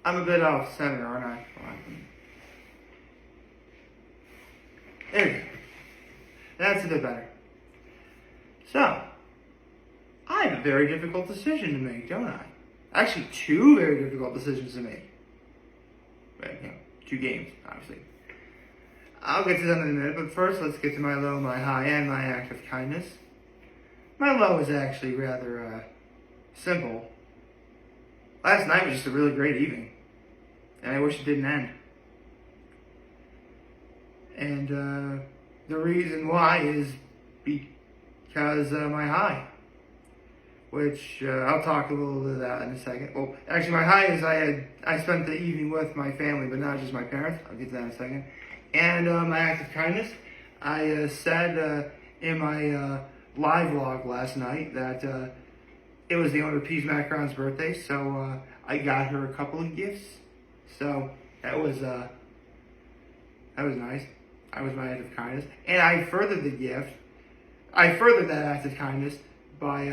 I'm a bit off center, aren't I? There we go. That's a bit better. So, I have a very difficult decision to make, don't I? Actually, two very difficult decisions to make. But, 2 games, obviously. I'll get to them in a minute, but first let's get to my low, my high, and my act of kindness. My low is actually rather simple. Last night was just a really great evening, and I wish it didn't end. And the reason why is because my high, which I'll talk a little bit of that in a second. Well, actually, my high is I spent the evening with my family, but not just my parents. I'll get to that in a second. And my act of kindness, I said in my live vlog last night that it was the owner Peas Macaron's birthday, so I got her a couple of gifts. So that was nice. That was my act of kindness, and I furthered the gift. I furthered that act of kindness by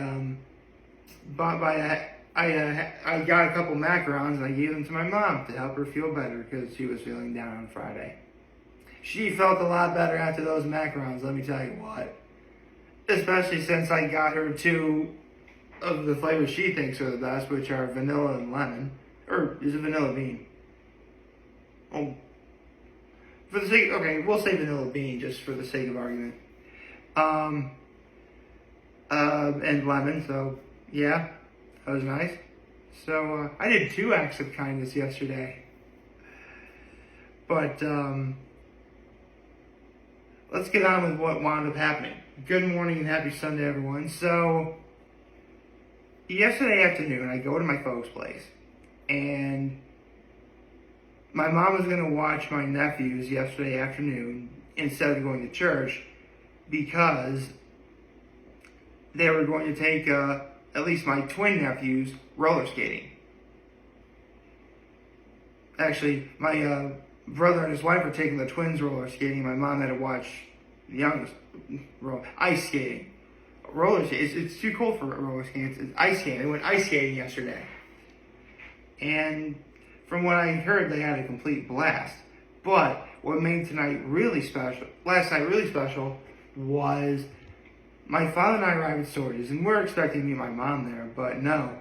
I got a couple macarons and I gave them to my mom to help her feel better because she was feeling down on Friday. She felt a lot better after those macarons, let me tell you what. Especially since I got her 2 of the flavors she thinks are the best, which are vanilla and lemon. Or is it vanilla bean? Oh. For the sake, okay, we'll say vanilla bean just for the sake of argument. And lemon, so yeah, that was nice. So I did 2 acts of kindness yesterday. But let's get on with what wound up happening. Good morning and happy Sunday, everyone. So yesterday afternoon, I go to my folks' place, and my mom was going to watch my nephews yesterday afternoon instead of going to church because they were going to take at least my twin nephews roller skating. Actually, my brother and his wife were taking the twins roller skating. My mom had to watch the youngest ice skating. Roller skating. It's too cold for roller skating. It's ice skating. They went ice skating yesterday. And from what I heard, they had a complete blast. But what made last night really special, was my father and I arrived at Sorties, and we're expecting to meet my mom there, but no.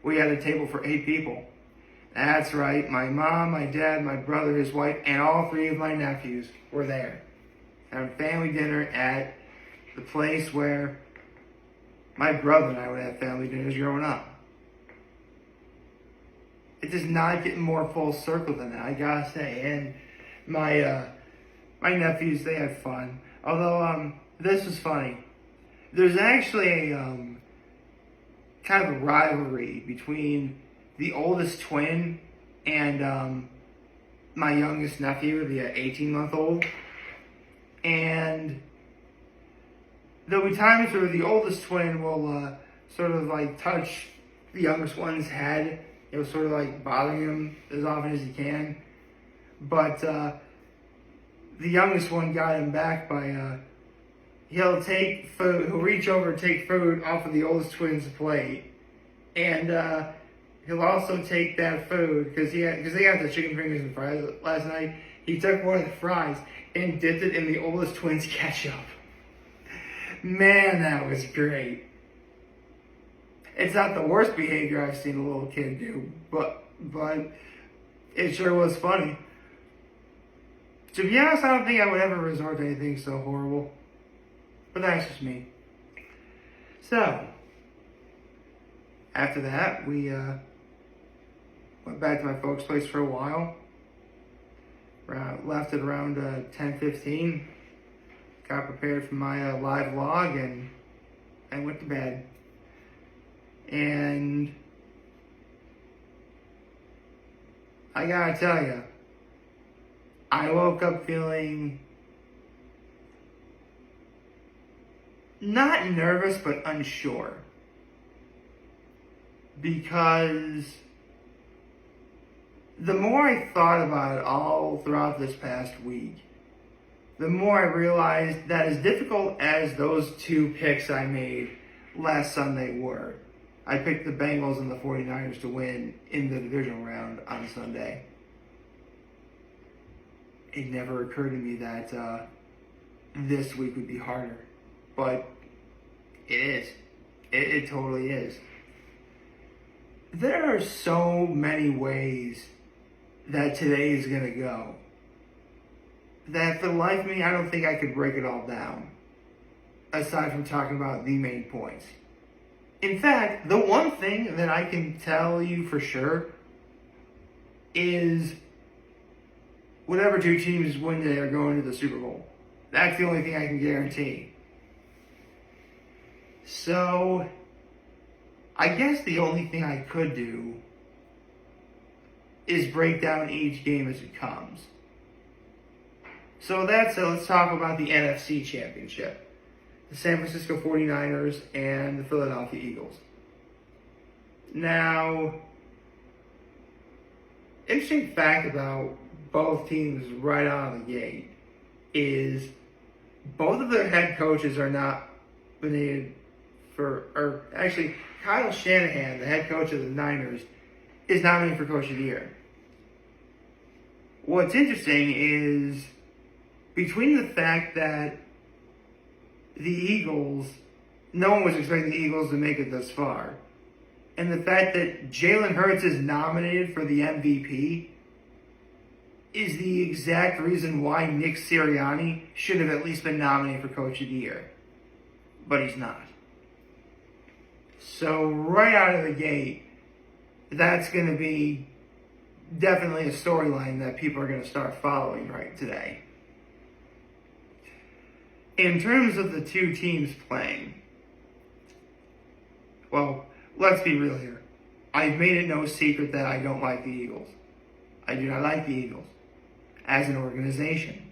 We had a table for 8 people. That's right, my mom, my dad, my brother, his wife, and all 3 of my nephews were there. Having family dinner at the place where my brother and I would have family dinners growing up. It does not get more full circle than that, I gotta say. And my nephews, they had fun. Although, this was funny. There's actually a kind of a rivalry between the oldest twin and my youngest nephew, the 18-month-old. And there'll be times where the oldest twin will sort of like touch the youngest one's head. It was sort of like bothering him as often as he can. But the youngest one got him back by he'll take food, he'll reach over and take food off of the oldest twin's plate. And he'll also take that food, because they got the chicken fingers and fries last night. He took one of the fries and dipped it in the oldest twin's ketchup. Man, that was great. It's not the worst behavior I've seen a little kid do, but it sure was funny. To be honest, I don't think I would ever resort to anything so horrible. But that's just me. So, after that, we went back to my folks' place for a while. Left at around 10:15. Got prepared for my live vlog and went to bed. And I gotta tell you, I woke up feeling not nervous, but unsure. Because the more I thought about it all throughout this past week, the more I realized that as difficult as those 2 picks I made last Sunday were, I picked the Bengals and the 49ers to win in the divisional round on Sunday. It never occurred to me that this week would be harder. But it is. It totally is. There are so many ways that today is going to go that for the life of me, I don't think I could break it all down, aside from talking about the main points. In fact, the one thing that I can tell you for sure is whatever two teams win today are going to the Super Bowl. That's the only thing I can guarantee. So, I guess the only thing I could do is break down each game as it comes. So that's it. Let's talk about the NFC Championship. The San Francisco 49ers and the Philadelphia Eagles. Now, interesting fact about both teams right out of the gate is both of their head coaches are not nominated actually, Kyle Shanahan, the head coach of the Niners, is nominated for Coach of the Year. What's interesting is between the fact that the Eagles, no one was expecting the Eagles to make it this far, and the fact that Jalen Hurts is nominated for the MVP is the exact reason why Nick Sirianni should have at least been nominated for Coach of the Year. But he's not. So right out of the gate, that's going to be definitely a storyline that people are going to start following right today. In terms of the two teams playing, well, let's be real here. I've made it no secret that I don't like the Eagles. I do not like the Eagles as an organization.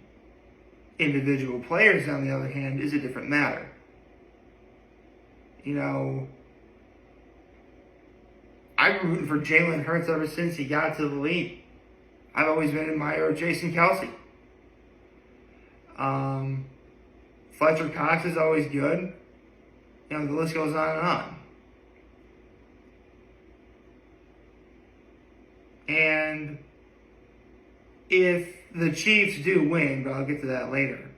Individual players, on the other hand, is a different matter. You know, I've been rooting for Jalen Hurts ever since he got to the league. I've always been an admirer of Jason Kelce. Fletcher Cox is always good. You know, the list goes on and on. And if the Chiefs do win, but I'll get to that later,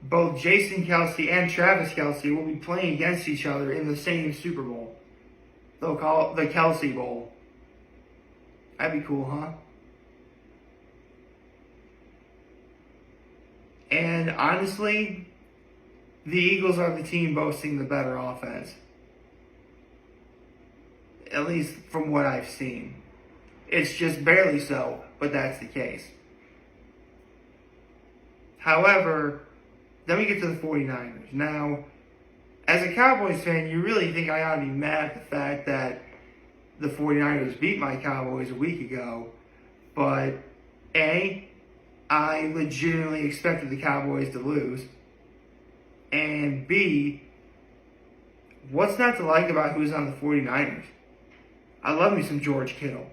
both Jason Kelce and Travis Kelce will be playing against each other in the same Super Bowl. They'll call it the Kelce Bowl. That'd be cool, huh? And honestly, the Eagles are the team boasting the better offense. At least from what I've seen. It's just barely so, but that's the case. However, then we get to the 49ers. Now, as a Cowboys fan, you really think I ought to be mad at the fact that the 49ers beat my Cowboys a week ago. But A, I legitimately expected the Cowboys to lose. And B, what's not to like about who's on the 49ers? I love me some George Kittle.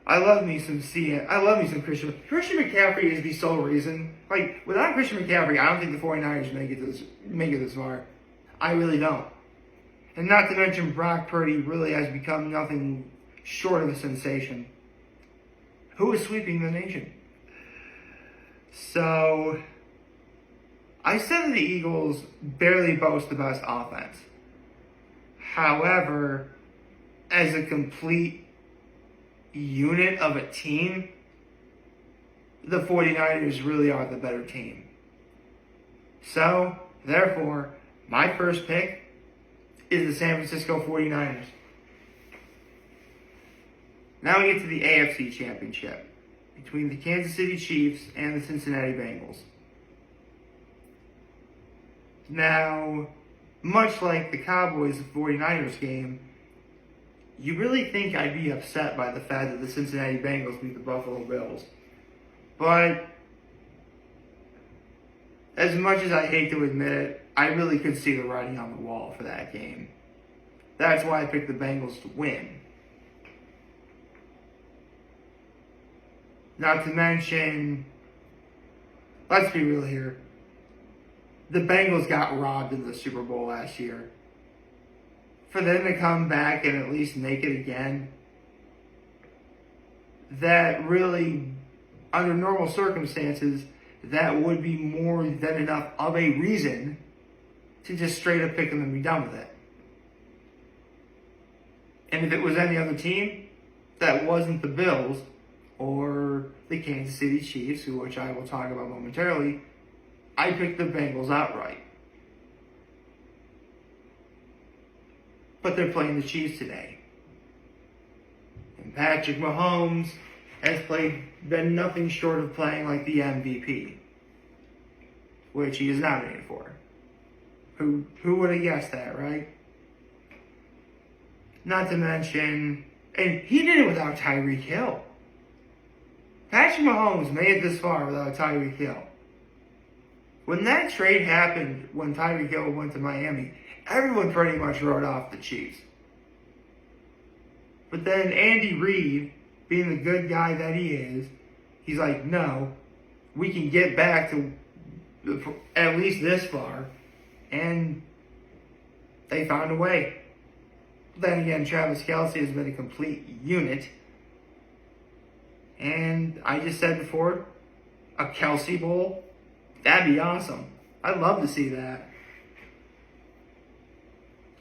I love me some Christian McCaffrey is the sole reason. Like, without Christian McCaffrey, I don't think the 49ers make it this far. I really don't. And not to mention Brock Purdy really has become nothing short of a sensation. Who is sweeping the nation? So, I said that the Eagles barely boast the best offense. However, as a complete unit of a team, the 49ers really are the better team. So, therefore, my first pick is the San Francisco 49ers. Now we get to the AFC Championship between the Kansas City Chiefs and the Cincinnati Bengals. Now, much like the Cowboys-49ers game, you really think I'd be upset by the fact that the Cincinnati Bengals beat the Buffalo Bills. But as much as I hate to admit it, I really could see the writing on the wall for that game. That's why I picked the Bengals to win. Not to mention, let's be real here, the Bengals got robbed in the Super Bowl last year. for them to come back and at least make it again, that really, under normal circumstances, that would be more than enough of a reason to just straight up pick them and be done with it. And if it was any other team that wasn't the Bills or the Kansas City Chiefs, which I will talk about momentarily, I picked the Bengals outright. But they're playing the Chiefs today. And Patrick Mahomes has been nothing short of playing like the MVP, which he is nominated for. Who would have guessed that, right? Not to mention, and he did it without Tyreek Hill. Patrick Mahomes made it this far without Tyreek Hill. When that trade happened, when Tyreek Hill went to Miami, everyone pretty much wrote off the Chiefs. But then Andy Reid, being the good guy that he is, he's like, no, we can get back to at least this far. And they found a way. Then again, Travis Kelce has been a complete unit. And I just said before, a Kelce Bowl, that'd be awesome. I'd love to see that.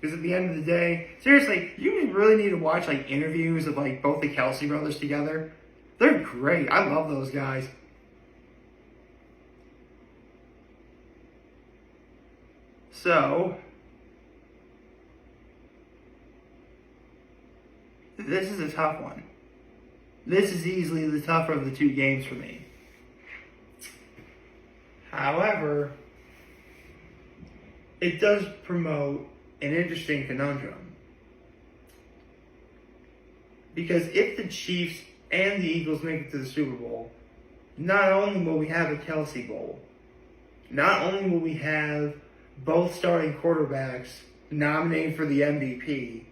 Because at the end of the day, seriously, you really need to watch like interviews of like both the Kelce brothers together. They're great. I love those guys. So, this is a tough one. This is easily the tougher of the two games for me. However, it does promote an interesting conundrum. Because if the Chiefs and the Eagles make it to the Super Bowl, not only will we have a Kelce Bowl, not only will we have both starting quarterbacks nominated for the MVP,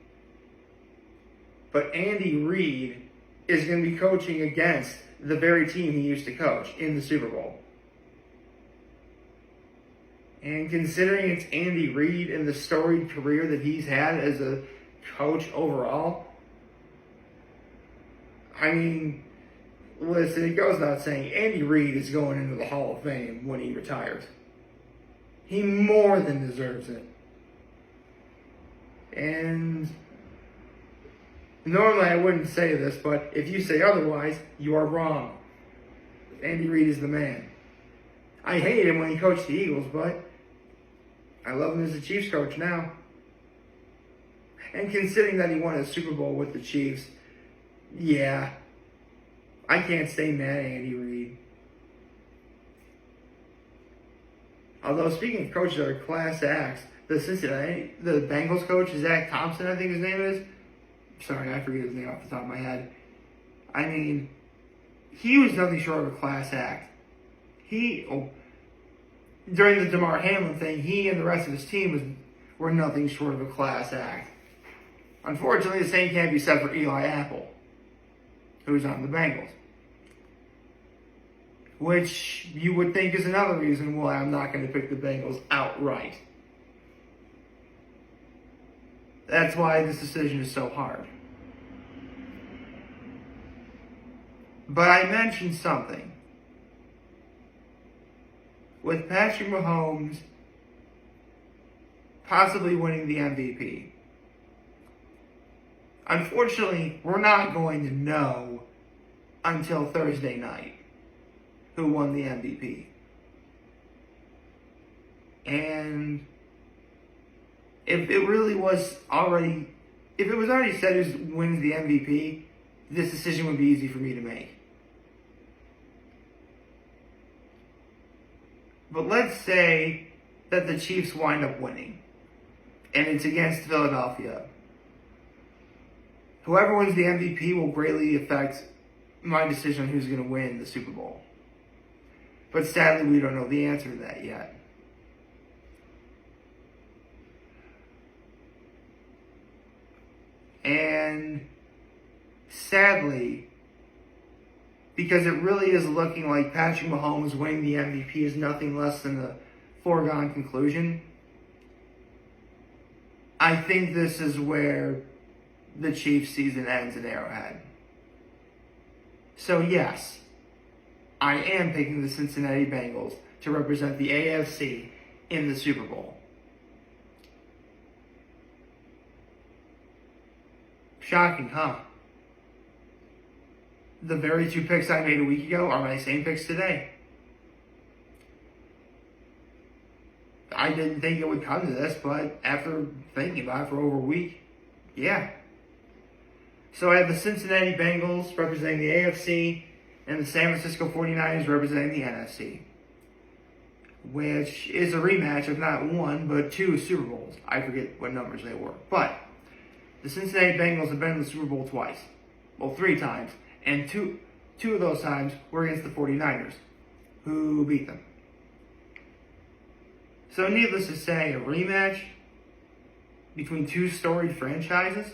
but Andy Reid is going to be coaching against the very team he used to coach in the Super Bowl. And considering it's Andy Reid and the storied career that he's had as a coach overall, I mean, listen, it goes without saying, Andy Reid is going into the Hall of Fame when he retires. He more than deserves it. And normally I wouldn't say this, but if you say otherwise, you are wrong. Andy Reid is the man. I hated him when he coached the Eagles, but I love him as a Chiefs coach now. And considering that he won a Super Bowl with the Chiefs, yeah, I can't stay mad at Andy Reid. Although, speaking of coaches that are class acts, the Bengals coach, Zach Thompson, I think his name is. Sorry, I forget his name off the top of my head. I mean, he was nothing short of a class act. During the Damar Hamlin thing, he and the rest of his team were nothing short of a class act. Unfortunately, the same can't be said for Eli Apple, who's on the Bengals. Which you would think is another reason why I'm not going to pick the Bengals outright. That's why this decision is so hard. But I mentioned something. With Patrick Mahomes possibly winning the MVP, unfortunately, we're not going to know until Thursday night who won the MVP. And if it was already said who wins the MVP, this decision would be easy for me to make. But let's say that the Chiefs wind up winning, and it's against Philadelphia. Whoever wins the MVP will greatly affect my decision on who's going to win the Super Bowl. But sadly, we don't know the answer to that yet. And sadly, because it really is looking like Patrick Mahomes winning the MVP is nothing less than a foregone conclusion, I think this is where the Chiefs season ends in Arrowhead. So yes, I am picking the Cincinnati Bengals to represent the AFC in the Super Bowl. Shocking, huh? The very two picks I made a week ago are my same picks today. I didn't think it would come to this, but after thinking about it for over a week, yeah. So I have the Cincinnati Bengals representing the AFC and the San Francisco 49ers representing the NFC, which is a rematch of not one, but two Super Bowls. I forget what numbers they were. But the Cincinnati Bengals have been in the Super Bowl twice. Well, 3 times. And two of those times were against the 49ers, who beat them. So needless to say, a rematch between two storied franchises,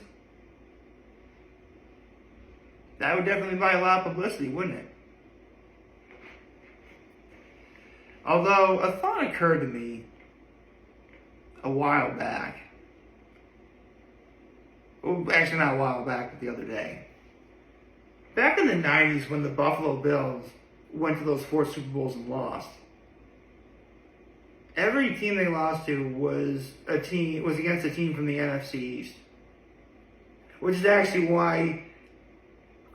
that would definitely buy a lot of publicity, wouldn't it? Although, a thought occurred to me a while back. Well, actually not a while back, but the other day. Back in the 90s when the Buffalo Bills went to those 4 Super Bowls and lost, every team they lost to was against a team from the NFC East. Which is actually why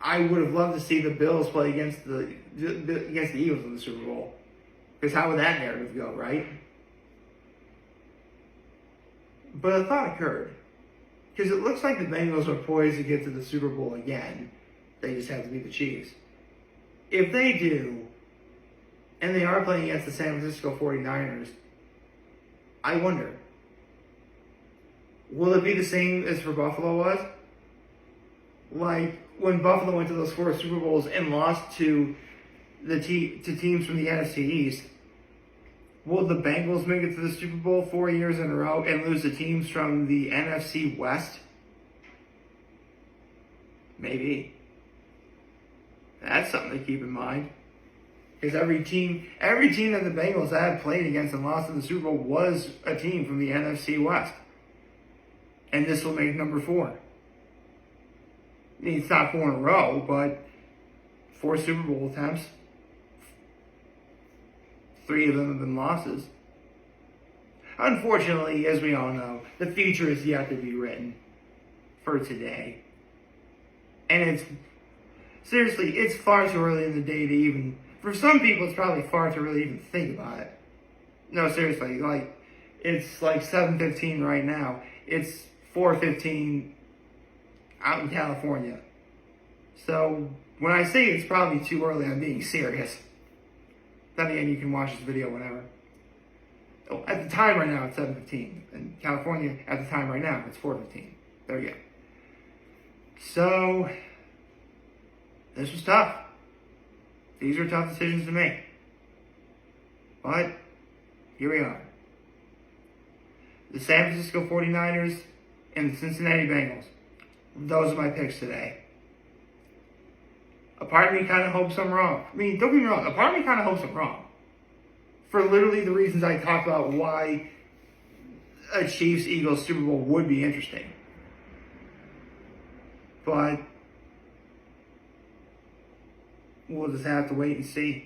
I would have loved to see the Bills play against the Eagles in the Super Bowl. Because how would that narrative go, right? But a thought occurred. Because it looks like the Bengals are poised to get to the Super Bowl again. They just have to beat the Chiefs. If they do, and they are playing against the San Francisco 49ers, I wonder, will it be the same as for Buffalo was? Like, when Buffalo went to those 4 Super Bowls and lost to teams from the NFC East, will the Bengals make it to the Super Bowl 4 years in a row and lose to teams from the NFC West? Maybe. That's something to keep in mind. Because every team that the Bengals had played against and lost in the Super Bowl was a team from the NFC West. And this will make number 4. I mean, it's not 4 in a row, but 4 Super Bowl attempts. 3 of them have been losses. Unfortunately, as we all know, the future is yet to be written for today. And it's far too early in the day to even, for some people it's probably far too early to even think about it. No, seriously, it's like 7:15 right now. It's 4:15 out in California. So when I say it's probably too early, I'm being serious. Then again, you can watch this video whenever. Oh, at the time right now, it's 7:15. In California, at the time right now, it's 4:15. There you go. So, this was tough. These are tough decisions to make. But, here we are. The San Francisco 49ers and the Cincinnati Bengals. Those are my picks today. A part of me kind of hopes I'm wrong. I mean, don't get me wrong. A part of me kind of hopes I'm wrong. For literally the reasons I talked about why a Chiefs-Eagles Super Bowl would be interesting. But we'll just have to wait and see.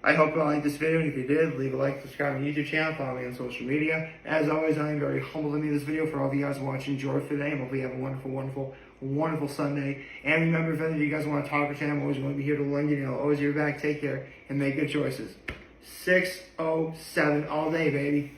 I hope you all liked this video, and if you did, leave a like, subscribe to my YouTube channel, follow me on social media. As always, I am very humbled to make this video. For all of you guys watching, enjoy today, and hopefully you have a wonderful, wonderful, wonderful Sunday. And remember, if any of you guys want to talk or chat, I'm always going to be here to lend you. Always your back. Take care, and make good choices. 607 all day, baby.